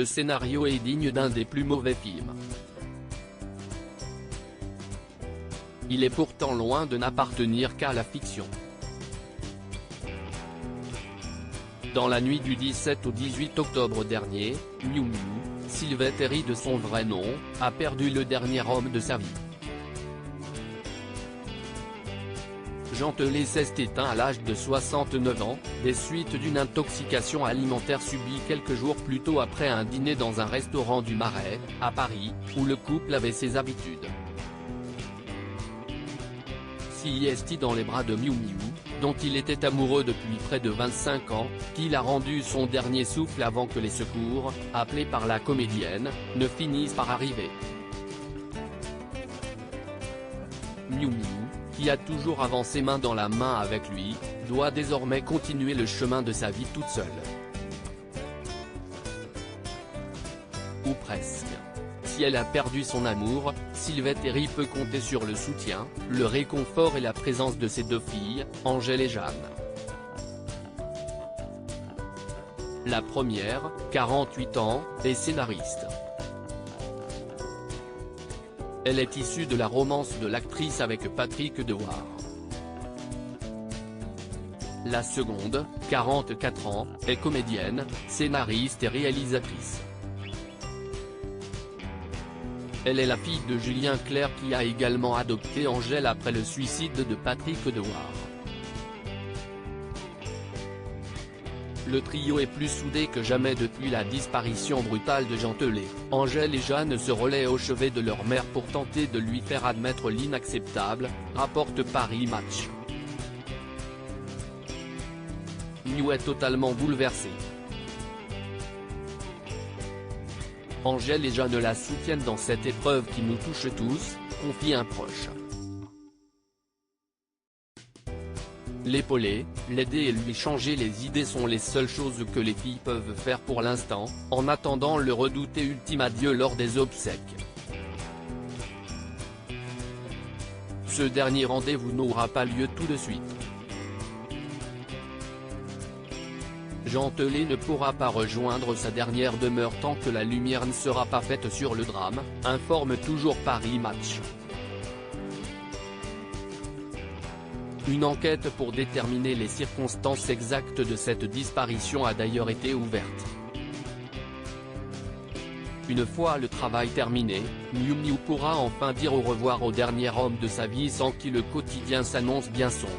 le scénario est digne d'un des plus mauvais films. Il est pourtant loin de n'appartenir qu'à la fiction. Dans la nuit du 17 au 18 octobre dernier, Miou Miou, Sylvette Terry de son vrai nom, a perdu le dernier homme de sa vie. Jean Telet s'est éteint à l'âge de 69 ans, des suites d'une intoxication alimentaire subie quelques jours plus tôt après un dîner dans un restaurant du Marais, à Paris, où le couple avait ses habitudes. Siesti dans les bras de Miou Miou, dont il était amoureux depuis près de 25 ans, qu'il a rendu son dernier souffle avant que les secours, appelés par la comédienne, ne finissent par arriver. Miou Miou, qui a toujours avancé main dans la main avec lui, doit désormais continuer le chemin de sa vie toute seule. Ou presque. Si elle a perdu son amour, Sylvette Terry peut compter sur le soutien, le réconfort et la présence de ses deux filles, Angèle et Jeanne. La première, 48 ans, est scénariste. Elle est issue de la romance de l'actrice avec Patrick Dewar. La seconde, 44 ans, est comédienne, scénariste et réalisatrice. Elle est la fille de Julien Clerc qui a également adopté Angèle après le suicide de Patrick Dewar. Le trio est plus soudé que jamais depuis la disparition brutale de Jean Telet. Angèle et Jeanne se relaient au chevet de leur mère pour tenter de lui faire admettre l'inacceptable, rapporte Paris Match. Miou est totalement bouleversée. Angèle et Jeanne la soutiennent dans cette épreuve qui nous touche tous, confie un proche. L'épauler, l'aider et lui changer les idées sont les seules choses que les filles peuvent faire pour l'instant, en attendant le redouté ultime adieu lors des obsèques. Ce dernier rendez-vous n'aura pas lieu tout de suite. Jean Telet ne pourra pas rejoindre sa dernière demeure tant que la lumière ne sera pas faite sur le drame, informe toujours Paris Match. Une enquête pour déterminer les circonstances exactes de cette disparition a d'ailleurs été ouverte. Une fois le travail terminé, Miou Miou pourra enfin dire au revoir au dernier homme de sa vie sans qui le quotidien s'annonce bien sombre.